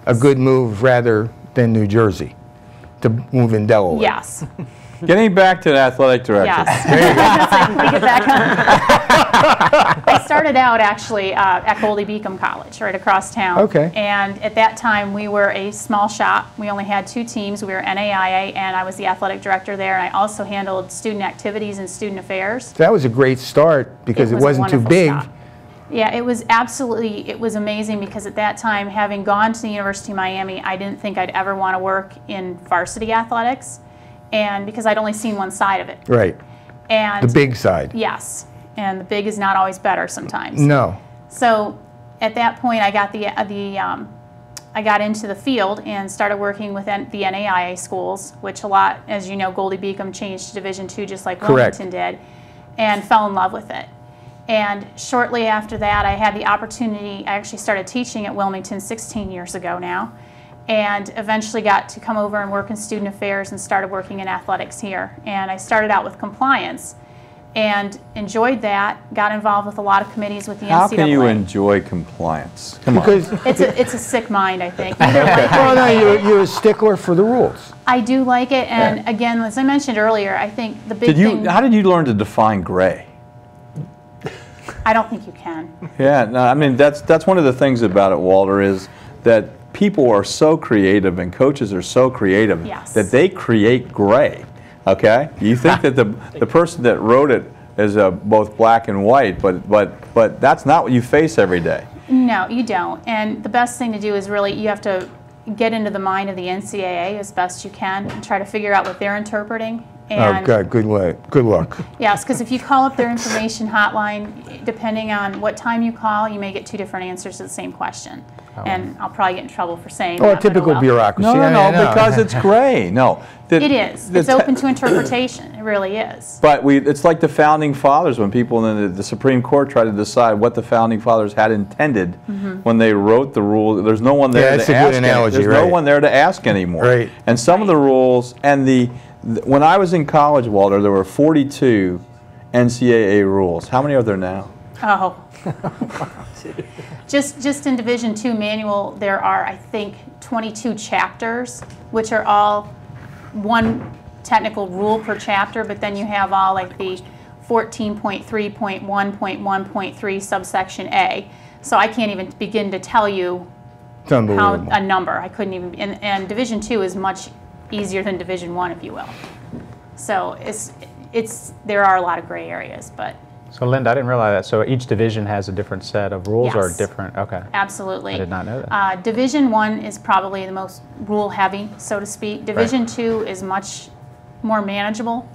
A good move rather than New Jersey to move in Delaware. Yes. Getting back to the athletic director. Yes. There you go. Can we get back on? I started out actually at Goldie Beacom College, right across town. Okay. And at that time, we were a small shop. We only had 2 teams. We were NAIA, and I was the athletic director there. And I also handled student activities and student affairs. So that was a great start because it wasn't too big. Shop. Yeah, it was amazing because at that time, having gone to the University of Miami, I didn't think I'd ever want to work in varsity athletics. And because I'd only seen one side of it. Right. And the big side. Yes. And the big is not always better sometimes. No. So at that point, I got I got into the field and started working with the NAIA schools, which a lot, as you know, Goldie Beacom changed to Division II just like Wilmington did, and fell in love with it. And shortly after that, I had the opportunity, I actually started teaching at Wilmington 16 years ago now, and eventually got to come over and work in student affairs and started working in athletics here. And I started out with compliance and enjoyed that, got involved with a lot of committees with the NCAA. How can you enjoy compliance? Come on. It's a sick mind, I think. Well, no, you're a stickler for the rules. I do like it, and again, as I mentioned earlier, I think the big thing... How did you learn to define gray? I don't think you can. Yeah, no, I mean, that's one of the things about it, Walter, is that people are so creative and coaches are so creative that they create gray, okay? You think that the person that wrote it is both black and white, but that's not what you face every day. No, you don't. And the best thing to do is really, you have to get into the mind of the NCAA as best you can and try to figure out what they're interpreting. And oh, God, good luck. Yes, because if you call up their information hotline, depending on what time you call, you may get two different answers to the same question. Oh. And I'll probably get in trouble for saying that. Typical bureaucracy. No, because it's gray. No. It is. It's open to interpretation. It really is. But it's like the Founding Fathers, when people in the Supreme Court try to decide what the Founding Fathers had intended when they wrote the rule. There's no one there to ask. That's a good analogy, There's no one there to ask anymore. Right. And some of the rules, and when I was in college, Walter, there were 42 NCAA rules. How many are there now? Oh. Just in Division II manual, there are, I think, 22 chapters, which are all one technical rule per chapter, but then you have all like the 14.3.1.1.3 subsection A. So I can't even begin to tell you how a number. I couldn't even, and Division II is much easier than Division I, if you will. So there are a lot of gray areas, but. So Linda, I didn't realize that. So each division has a different set of rules, or different? Okay. Absolutely. I did not know that. Division I is probably the most rule heavy, so to speak. Division II is much more manageable.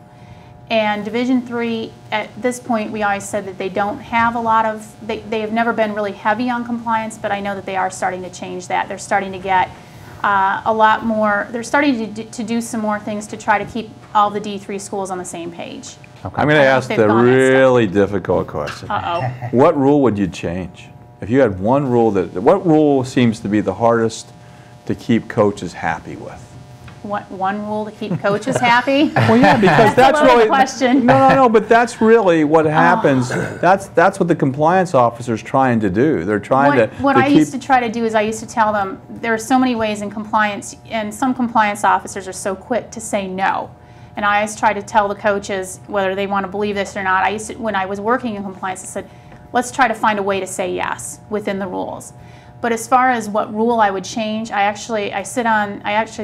And Division III, at this point, we always said that they don't have a lot of, they have never been really heavy on compliance, but I know that they are starting to change that. They're starting to get a lot more, they're starting to do some more things to try to keep all the D3 schools on the same page. Okay. I'm going to ask the really difficult question. Uh-oh. What rule would you change? If you had one rule, what rule seems to be the hardest to keep coaches happy with? What, one rule to keep coaches happy? Well, yeah, because that's really the question. No, but that's really what happens. That's what the compliance officer's trying to do. They're trying to. What I used to try to do is I used to tell them there are so many ways in compliance, and some compliance officers are so quick to say no. And I always try to tell the coaches whether they want to believe this or not. I used to, when I was working in compliance, I said, let's try to find a way to say yes within the rules. But as far as what rule I would change, I actually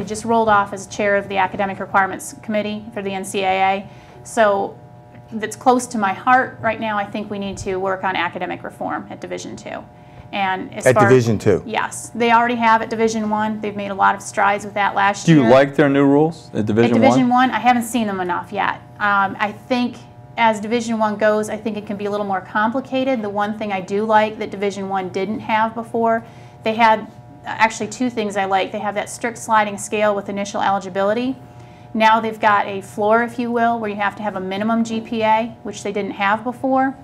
just rolled off as chair of the Academic Requirements Committee for the NCAA. So that's close to my heart right now. I think we need to work on academic reform at Division II. And as at Division II? Yes. They already have at Division I. They've made a lot of strides with that last year. year. Do you like their new rules at Division I? At Division I, I haven't seen them enough yet. I think as Division I goes, I think it can be a little more complicated. The one thing I do like that Division I didn't have before, they had actually two things I like. They have that strict sliding scale with initial eligibility. Now they've got a floor, if you will, where you have to have a minimum GPA, which they didn't have before.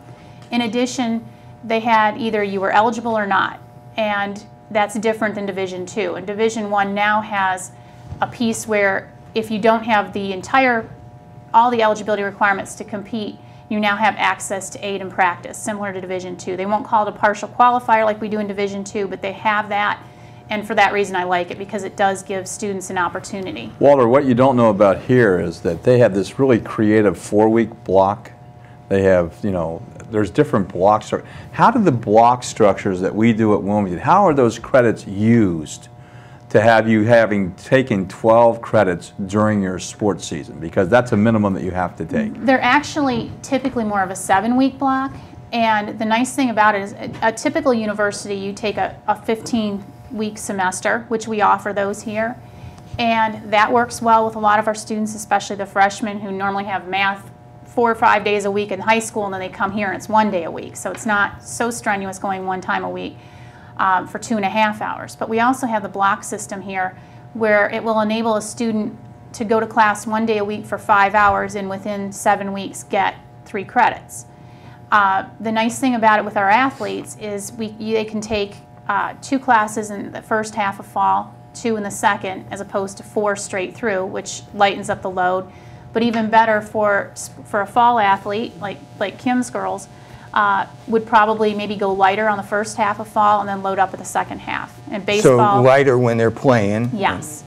In addition, they had either you were eligible or not, and that's different than Division II. And Division I now has a piece where if you don't have all the eligibility requirements to compete, you now have access to aid and practice, similar to Division II. They won't call it a partial qualifier like we do in Division II, but they have that, and for that reason I like it, because it does give students an opportunity. Walter, what you don't know about here is that they have this really creative 4-week block. They have, there's different block structures. How do the block structures that we do at Wilmington, how are those credits used to have you having taken 12 credits during your sports season? Because that's a minimum that you have to take. They're actually typically more of a 7-week block, and the nice thing about it is a typical university, you take a 15-week semester, which we offer those here, and that works well with a lot of our students, especially the freshmen who normally have math 4 or 5 days a week in high school, and then they come here and it's 1 day a week. So it's not so strenuous going 1 time a week for 2.5 hours. But we also have the block system here where it will enable a student to go to class 1 day a week for 5 hours and within 7 weeks get 3 credits. The nice thing about it with our athletes is they can take 2 classes in the first half of fall, 2 in the second, as opposed to 4 straight through, which lightens up the load. But even better for a fall athlete, like Kim's girls, would probably maybe go lighter on the first half of fall and then load up at the second half. And baseball, so lighter when they're playing. Yes.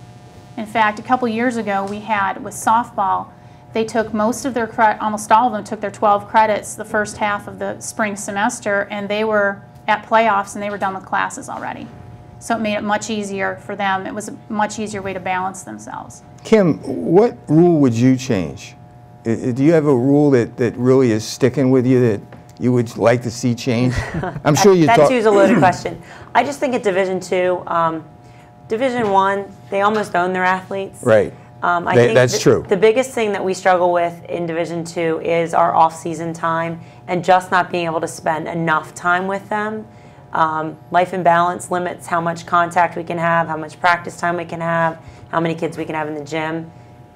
In fact, a couple years ago we had with softball, they took most of their almost all of them took their 12 credits the first half of the spring semester, and they were at playoffs and they were done with classes already. So it made it much easier for them. It was a much easier way to balance themselves. Kim, what rule would you change? Do you have a rule that really is sticking with you that you would like to see change? I'm sure you That too's a loaded question. I just think at Division II, Division I, they almost own their athletes. Right. I think that's true. The biggest thing that we struggle with in Division II is our off-season time and just not being able to spend enough time with them. Life and balance limits how much contact we can have, how much practice time we can have, how many kids we can have in the gym.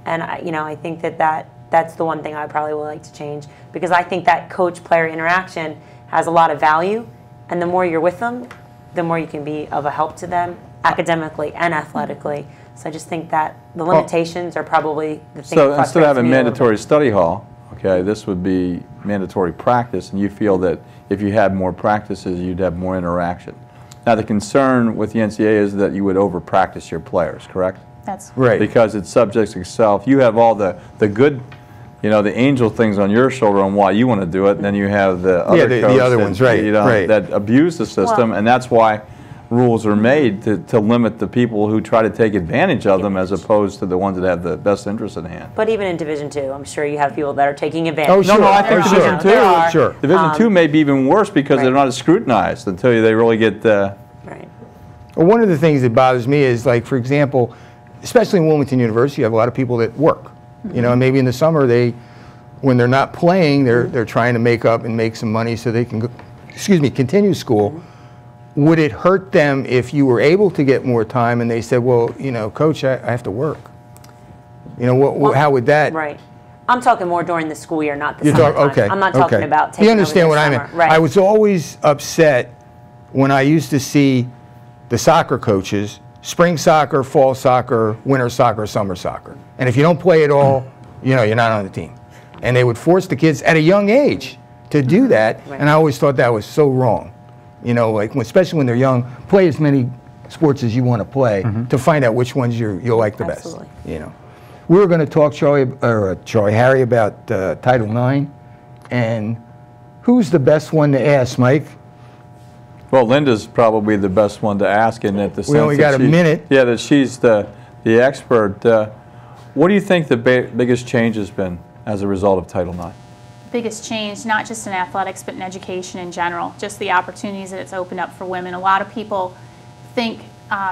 And I think that's the one thing I probably would like to change, because I think that coach-player interaction has a lot of value, and the more you're with them, the more you can be of a help to them academically and athletically. So I just think that the limitations are probably the thing. So instead of having mandatory study hall, okay, this would be mandatory practice, and you feel that if you had more practices, you'd have more interaction. Now the concern with the NCAA is that you would over-practice your players, correct? That's right. Because it's subjects itself. You have all the good, the angel things on your shoulder on why you want to do it, and then you have the other the other ones, right, right. that abuse the system, and that's why rules are made to limit the people who try to take advantage of them as opposed to the ones that have the best interest in hand. But even in Division II, I'm sure you have people that are taking advantage. Oh, sure. No, I think Division II, sure. Division II may be even worse because right. they're not as scrutinized until they really get. Right. Well, one of the things that bothers me is, like, for example, especially in Wilmington University, you have a lot of people that work. Mm-hmm. And maybe in the summer when they're not playing, they're trying to make up and make some money so they can go, continue school. Mm-hmm. Would it hurt them if you were able to get more time and they said, well, Coach, I have to work? How would that? Right. I'm talking more during the school year, not the summer time. Okay. I'm not talking about taking You understand over what the I mean? summer. Right. I was always upset when I used to see the soccer coaches, spring soccer, fall soccer, winter soccer, summer soccer. And if you don't play at all, you're not on the team. And they would force the kids at a young age to do that, Right. and I always thought that was so wrong. Especially when they're young, play as many sports as you want to play to find out which ones you'll like the Absolutely. best. We were going to talk, Harry, about Title IX, and who's the best one to ask, Mike? Well, Linda's probably the best one to ask, in that the sense We only got a minute. Yeah, that she's the expert. What do you think the biggest change has been as a result of Title IX? Biggest change, not just in athletics, but in education in general, just the opportunities that it's opened up for women. A lot of people think,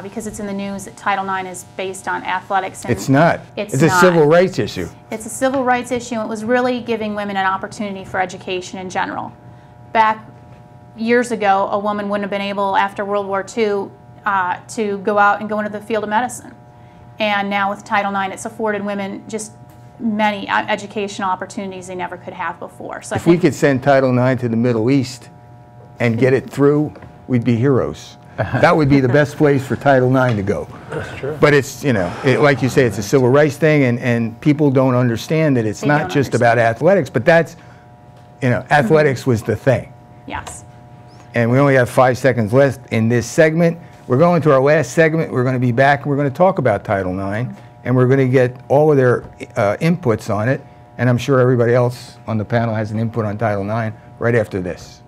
because it's in the news, that Title IX is based on athletics. And it's not. It's a civil rights issue. It's a civil rights issue, and it was really giving women an opportunity for education in general. Back years ago, a woman wouldn't have been able, after World War II, to go out and go into the field of medicine. And now with Title IX, it's afforded women just many educational opportunities they never could have before. So if we could send Title IX to the Middle East and get it through, we'd be heroes. That would be the best place for Title IX to go. That's true. But it's, like you say, it's a civil rights thing, and people don't understand that it's not just about athletics, but that's, athletics was the thing. Yes. And we only have 5 seconds left in this segment. We're going to our last segment. We're going to be back, and we're going to talk about Title IX. And we're going to get all of their inputs on it, and I'm sure everybody else on the panel has an input on Title IX right after this.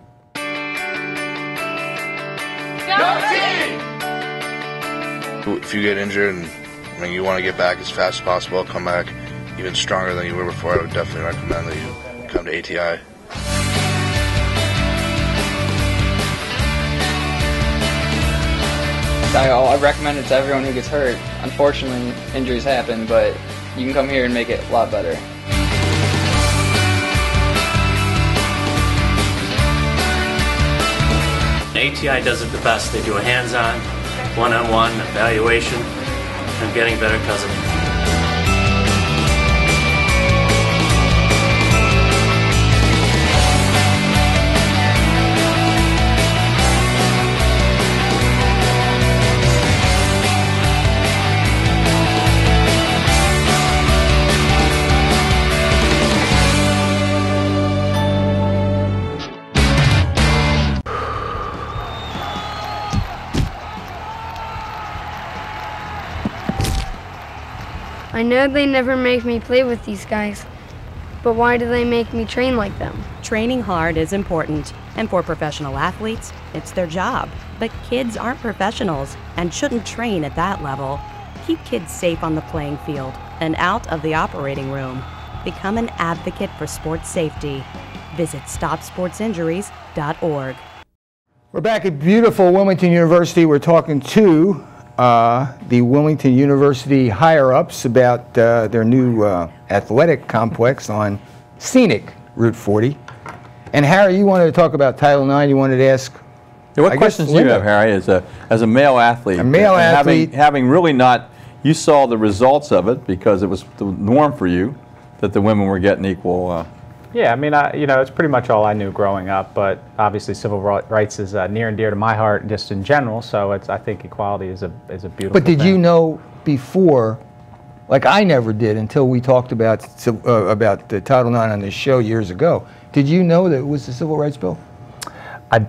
If you get injured and you want to get back as fast as possible, come back even stronger than you were before, I would definitely recommend that you come to ATI. I recommend it to everyone who gets hurt. Unfortunately, injuries happen, but you can come here and make it a lot better. ATI does it the best. They do a hands-on, one-on-one evaluation. I'm getting better because of it. I know they never make me play with these guys, But why do they make me train like them? Training hard is important, and for professional athletes, it's their job. But kids aren't professionals and shouldn't train at that level. Keep kids safe on the playing field and out of the operating room. Become an advocate for sports safety. Visit StopSportsInjuries.org. We're back at beautiful Wilmington University. We're talking to the Wilmington University higher-ups about their new athletic complex on scenic Route 40. And Harry, you wanted to talk about Title IX. You wanted to ask. Yeah, what questions do you have, Harry, as a male athlete? A male athlete. Having really not, you saw the results of it because it was the norm for you that the women were getting equal. Yeah, I mean, you know, it's pretty much all I knew growing up, but obviously civil rights is near and dear to my heart just in general, so I think equality is a beautiful But did thing. you know before, like I never did until we talked about the Title IX on this show years ago, did you know that it was the Civil Rights Bill? You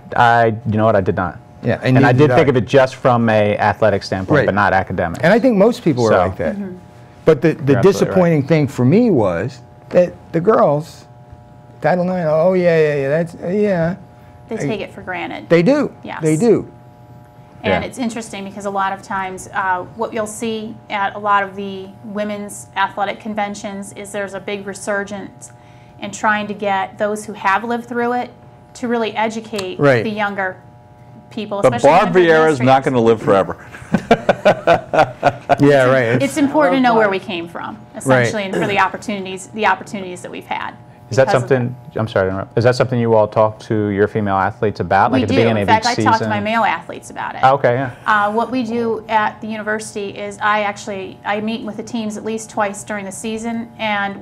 know what, I did not. Yeah, and I did think of it just from a athletic standpoint, Right. but not academic. And I think most people are So- like that. But the absolutely disappointing thing for me was that the girls, Title IX, oh yeah, that's, yeah. They take it for granted. They do. Yes. They do. And it's interesting because a lot of times what you'll see at a lot of the women's athletic conventions is there's a big resurgence in trying to get those who have lived through it to really educate Right. the younger people. But especially Barb Vieira is not going to live forever. Yeah, right. It's important to know where we came from, essentially, and for the opportunities that we've had. Is that because of something, I'm sorry to interrupt, is that something you all talk to your female athletes about, like We at the do. beginning In of each fact, season? I talk to my male athletes about it. Oh, okay, yeah. What we do at the university is I meet with the teams at least twice during the season, and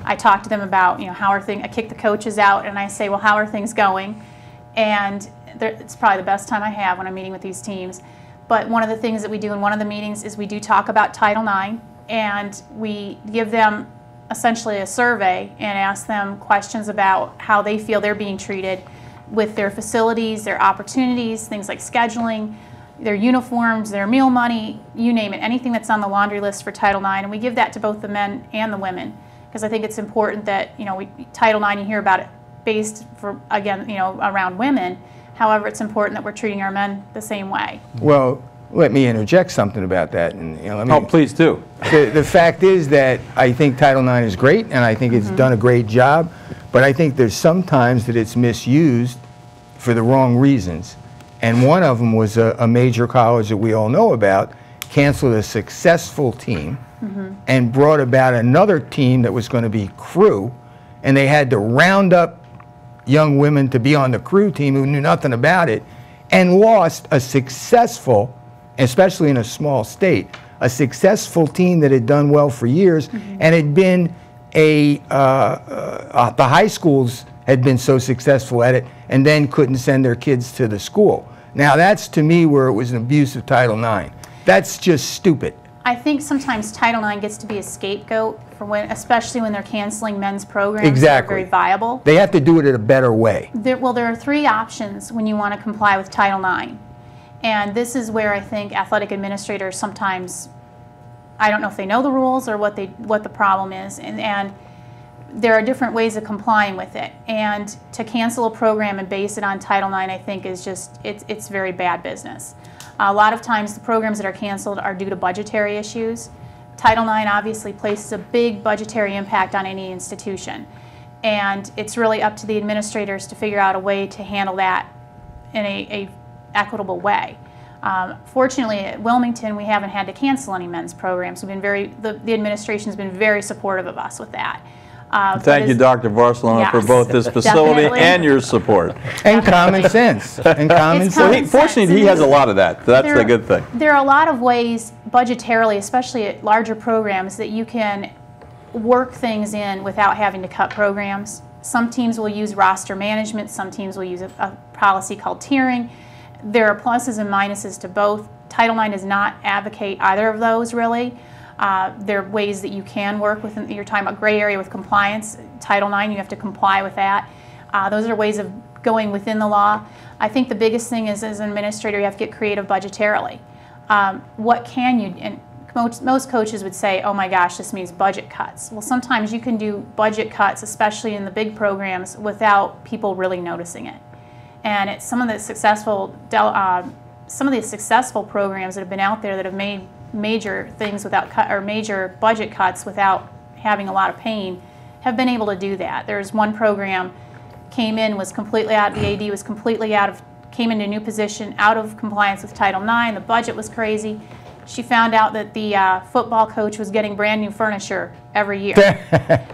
I talk to them about, you know, how are things. I kick the coaches out, and I say, well, how are things going? And it's probably the best time I have when I'm meeting with these teams. But one of the things that we do in one of the meetings is we do talk about Title IX, and we give them essentially a survey and ask them questions about how they feel they're being treated with their facilities, their opportunities, things like scheduling, their uniforms, their meal money, you name it, anything that's on the laundry list for Title IX. And we give that to both the men and the women because I think it's important that, you know, Title IX, you hear about it based for, again, you know, around women. However, it's important that we're treating our men the same way. Well, let me interject something about that. And, you know, please do. The fact is that I think Title IX is great, and I think it's done a great job, but I think there's sometimes that it's misused for the wrong reasons. And one of them was a major college that we all know about canceled a successful team and brought about another team that was going to be crew, and they had to round up young women to be on the crew team who knew nothing about it, and lost a successful, especially in a small state, a successful team that had done well for years and had been the high schools had been so successful at it and then couldn't send their kids to the school. Now that's to me where it was an abuse of Title IX. That's just stupid. I think sometimes Title IX gets to be a scapegoat for when, especially when they're canceling men's programs Exactly. that are very viable. They have to do it in a better way. There are three options when you want to comply with Title IX. And this is where I think athletic administrators sometimes, I don't know if they know the rules or what the problem is, and there are different ways of complying with it. And to cancel a program and base it on Title IX, I think is just, it's very bad business. A lot of times the programs that are canceled are due to budgetary issues. Title IX obviously places a big budgetary impact on any institution. And it's really up to the administrators to figure out a way to handle that in a equitable way. Fortunately, at Wilmington, we haven't had to cancel any men's programs. We've been the administration's been very supportive of us with that. Thank you, Dr. Barcelona, for both this facility Definitely. and your support. And common sense. And common sense. Fortunately, he has a lot of that. That's a good thing. There are a lot of ways budgetarily, especially at larger programs, that you can work things in without having to cut programs. Some teams will use roster management. Some teams will use a policy called tiering. There are pluses and minuses to both. Title IX does not advocate either of those, really. There are ways that you can work within, you're talking about gray area with compliance. Title IX, you have to comply with that. Those are ways of going within the law. I think the biggest thing is, as an administrator, you have to get creative budgetarily. What can you most coaches would say, oh my gosh, this means budget cuts. Well, sometimes you can do budget cuts, especially in the big programs, without people really noticing it. And it's some of the successful programs that have been out there that have made major things major budget cuts without having a lot of pain have been able to do that. There's one program came in, was completely out, the AD was completely came into a new position, out of compliance with Title IX, the budget was crazy. She found out that the football coach was getting brand new furniture every year.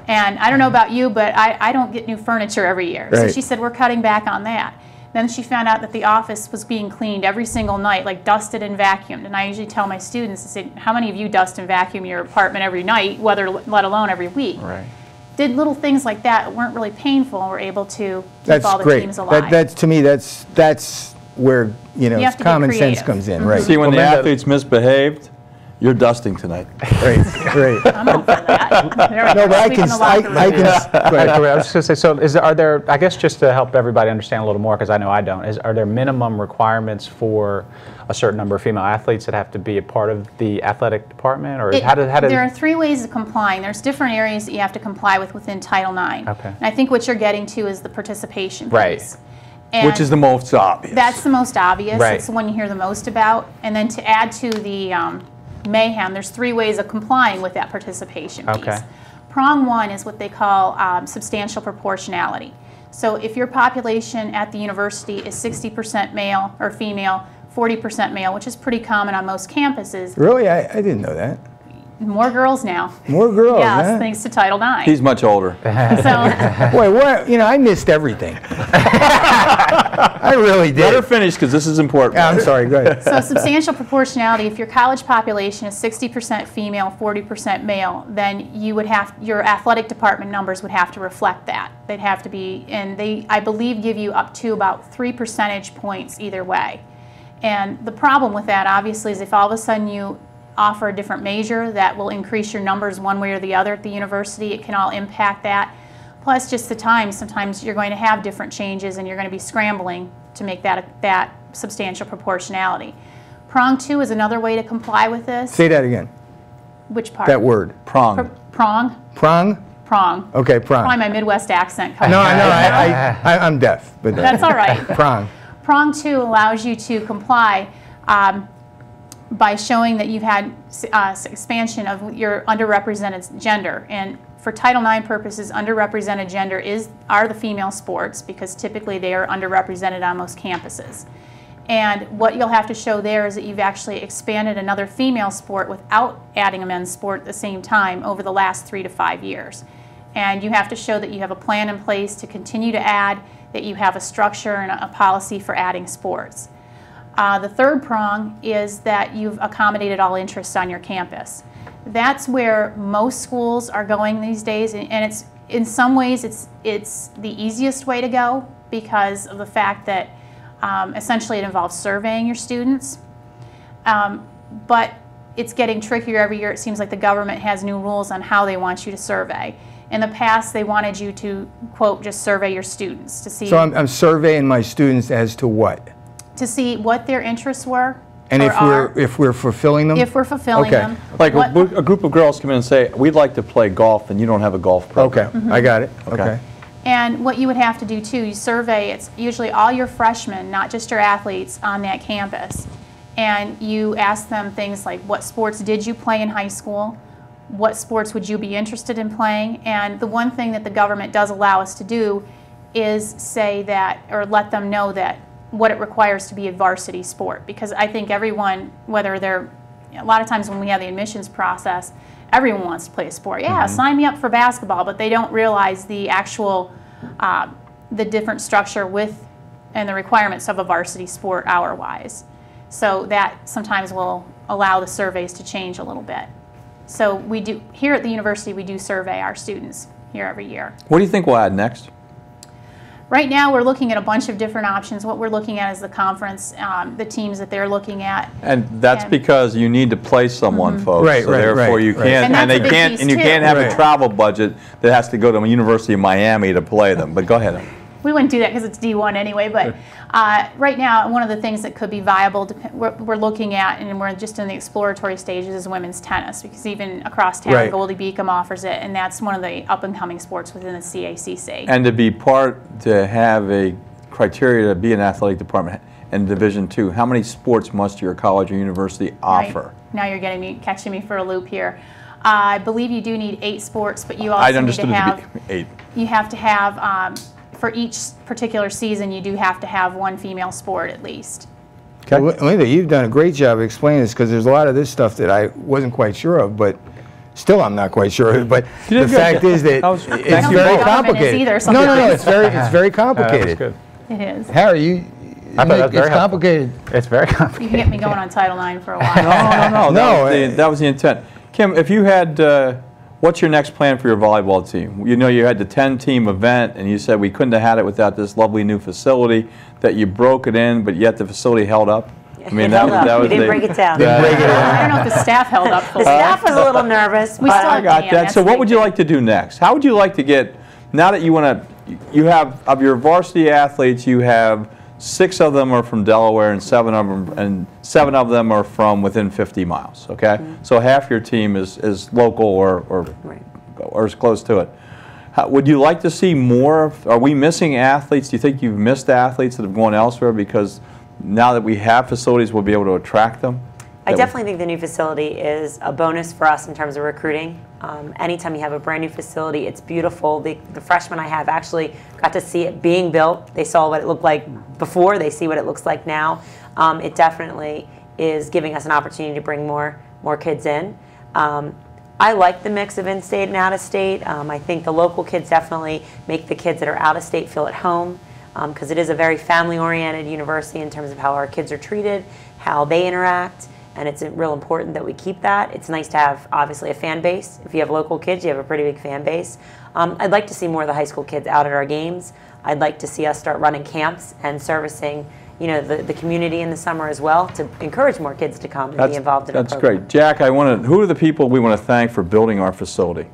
And I don't know about you, but I don't get new furniture every year. Right. So she said, we're cutting back on that. Then she found out that the office was being cleaned every single night, like dusted and vacuumed. And I usually tell my students, I say, how many of you dust and vacuum your apartment every night, let alone every week? Right. Did little things like that weren't really painful and were able to keep all the teams alive. That's to me, that's where common sense comes in, right? See, when the athletes misbehaved, you're dusting tonight. Right, right. I'm all for that. No, but I can. I was just going to say, so are there, I guess just to help everybody understand a little more, because I know I don't, are there minimum requirements for a certain number of female athletes that have to be a part of the athletic department? Or there are 3 ways of complying. There's different areas that you have to comply with within Title IX. Okay. And I think what you're getting to is the participation piece. Right. And which is the most obvious. That's the most obvious. Right. It's the one you hear the most about. And then to add to the mayhem, there's 3 ways of complying with that participation piece. Okay. Prong 1 is what they call substantial proportionality. So if your population at the university is 60% male or female, 40% male, which is pretty common on most campuses. Really? I didn't know that. More girls now. More girls, yes, huh? thanks to Title IX. He's much older. So, boy, what? I missed everything. I really did. Let her finish, because this is important. Yeah, I'm sorry, go ahead. So substantial proportionality, if your college population is 60% female, 40% male, then you would your athletic department numbers would have to reflect that. They'd have to be, and they, I believe, give you up to about 3 percentage points either way. And the problem with that, obviously, is if all of a sudden you offer a different major that will increase your numbers one way or the other at the university, it can all impact that. Plus just the time, sometimes you're going to have different changes and you're going to be scrambling to make that substantial proportionality. Prong 2 is another way to comply with this. Say that again. Which part? That word. Prong. Prong? Prong? Prong. Okay, prong. Probably my Midwest accent coming No, out. I'm deaf. But that's all right. Prong. Prong 2 allows you to comply by showing that you've had expansion of your underrepresented gender. And for Title IX purposes, underrepresented gender are the female sports, because typically they are underrepresented on most campuses. And what you'll have to show there is that you've actually expanded another female sport without adding a men's sport at the same time over the last 3 to 5 years. And you have to show that you have a plan in place to continue to add, that you have a structure and a policy for adding sports. The third prong is that you've accommodated all interests on your campus. That's where most schools are going these days, and it's in some ways it's the easiest way to go because of the fact that essentially it involves surveying your students. But it's getting trickier every year. It seems like the government has new rules on how they want you to survey. In the past, they wanted you to, quote, just survey your students to see. So I'm surveying my students as to what? To see what their interests were. And if we're fulfilling them? If we're fulfilling them. Like a group of girls come in and say, we'd like to play golf, and you don't have a golf program. Okay, I got it. Okay. And what you would have to do too, you survey, it's usually all your freshmen, not just your athletes on that campus. And you ask them things like, what sports did you play in high school? What sports would you be interested in playing? And the one thing that the government does allow us to do is say that, or let them know that what it requires to be a varsity sport. Because I think everyone, whether they're, a lot of times when we have the admissions process, everyone wants to play a sport. Yeah, sign me up for basketball, but they don't realize the actual, the different structure with and the requirements of a varsity sport hour-wise. So that sometimes will allow the surveys to change a little bit. So we do, here at the university, we do survey our students here every year. What do you think we'll add next? Right now, we're looking at a bunch of different options. What we're looking at is the conference, the teams that they're looking at. And that's because you need to play someone, folks. Right, so right, therefore right, you right. can't, And they that's a big can't, piece and you too. can't have Right. a travel budget that has to go to the University of Miami to play them. But go ahead. we wouldn't do that because it's D1 anyway, but right now, one of the things that could be viable, we're looking at, and we're just in the exploratory stages, is women's tennis, because even across town, Goldie Beacom offers it, and that's one of the up-and-coming sports within the CACC. And to have a criteria to be an athletic department in Division II, how many sports must your college or university offer? Right. Now you're catching me for a loop here. I believe you do need 8 sports, but you also need to have 8. You have to have for each particular season. You do have to have 1 female sport at least. Okay. Well, Linda, you've done a great job of explaining this, because there's a lot of this stuff that I wasn't quite sure of, but still I'm not quite sure of. But the fact is that it's very complicated. No, it's very complicated. Good. It is. Harry, I thought that was very complicated. It's very complicated. You can get me going on Title IX for a while. No. That was the intent. Kim, if you had, what's your next plan for your volleyball team? You know, you had the 10-team event, and you said we couldn't have had it without this lovely new facility, that you broke it in, but yet the facility held up. I mean, that was we didn't break it down. I don't know if the staff held up fully. The staff was a little nervous. We still I got that. So what would you like to do next? How would you like to get, now that you want to, you have, of your varsity athletes, you have 6 of them are from Delaware, and 7 of them are from within 50 miles. Okay, so half your team is local or as close to it. Would you like to see more? Are we missing athletes? Do you think you've missed athletes that have gone elsewhere, because now that we have facilities, we'll be able to attract them? I definitely think the new facility is a bonus for us in terms of recruiting. Anytime you have a brand new facility, it's beautiful. The freshmen I have actually got to see it being built. They saw what it looked like before. They see what it looks like now. It definitely is giving us an opportunity to bring more kids in. I like the mix of in-state and out-of-state. I think the local kids definitely make the kids that are out-of-state feel at home, because it is a very family-oriented university in terms of how our kids are treated, how they interact. And it's real important that we keep that. It's nice to have, obviously, a fan base. If you have local kids, you have a pretty big fan base. I'd like to see more of the high school kids out at our games. I'd like to see us start running camps and servicing, you know, the community in the summer as well, to encourage more kids to come and be involved in our program. That's great. Jack, who are the people we want to thank for building our facility?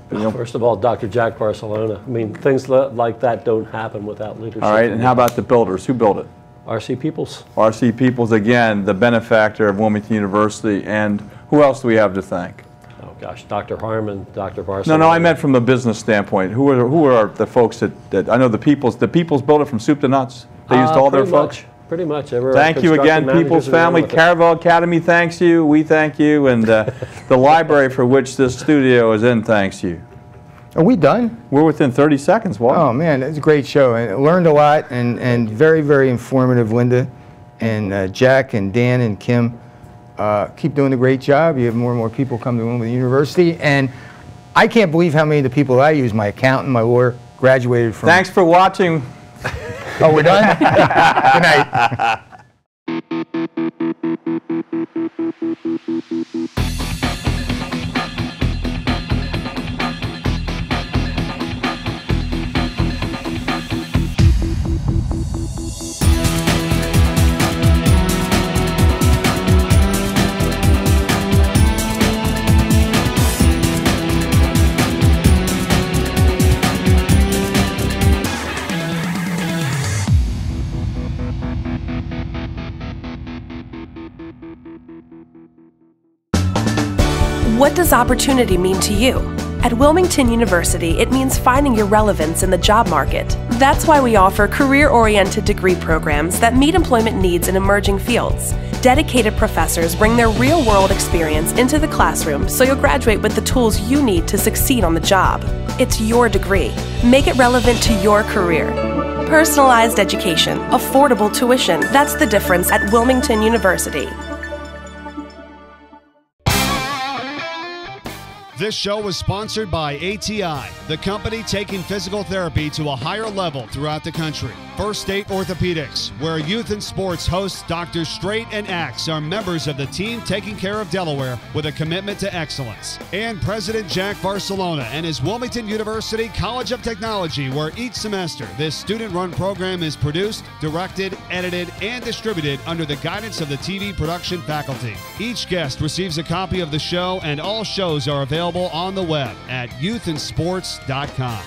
First of all, Dr. Jack Barcelona. I mean, things like that don't happen without leadership. All right, and how about the builders? Who built it? R.C. Peoples. R.C. Peoples, again, the benefactor of Wilmington University. And who else do we have to thank? Oh, gosh, Dr. Harmon, Dr. Barcelona. No, I meant from the business standpoint. Who are the folks that I know the Peoples built it from soup to nuts? They used all their folks? Pretty much. Thank you again, Peoples family. Caravel Academy thanks you. We thank you. And the library for which this studio is in thanks you. Are we done? We're within 30 seconds, Walt. Oh, man, it's a great show. I learned a lot, and very, very informative, Linda. And Jack and Dan and Kim, keep doing a great job. You have more and more people come to Wilmington University. And I can't believe how many of the people I use, my accountant, my lawyer, graduated from. Thanks for watching. Oh, we're done? Good night. What does opportunity mean to you? At Wilmington University, it means finding your relevance in the job market. That's why we offer career-oriented degree programs that meet employment needs in emerging fields. Dedicated professors bring their real-world experience into the classroom so you'll graduate with the tools you need to succeed on the job. It's your degree. Make it relevant to your career. Personalized education, affordable tuition. That's the difference at Wilmington University. This show was sponsored by ATI, the company taking physical therapy to a higher level throughout the country. First State Orthopedics, where Youth in Sports hosts Drs. Straight and Axe are members of the team taking care of Delaware with a commitment to excellence. And President Jack Barcelona and his Wilmington University College of Technology, where each semester this student-run program is produced, directed, edited, and distributed under the guidance of the TV production faculty. Each guest receives a copy of the show, and all shows are available on the web at youthinsports.com.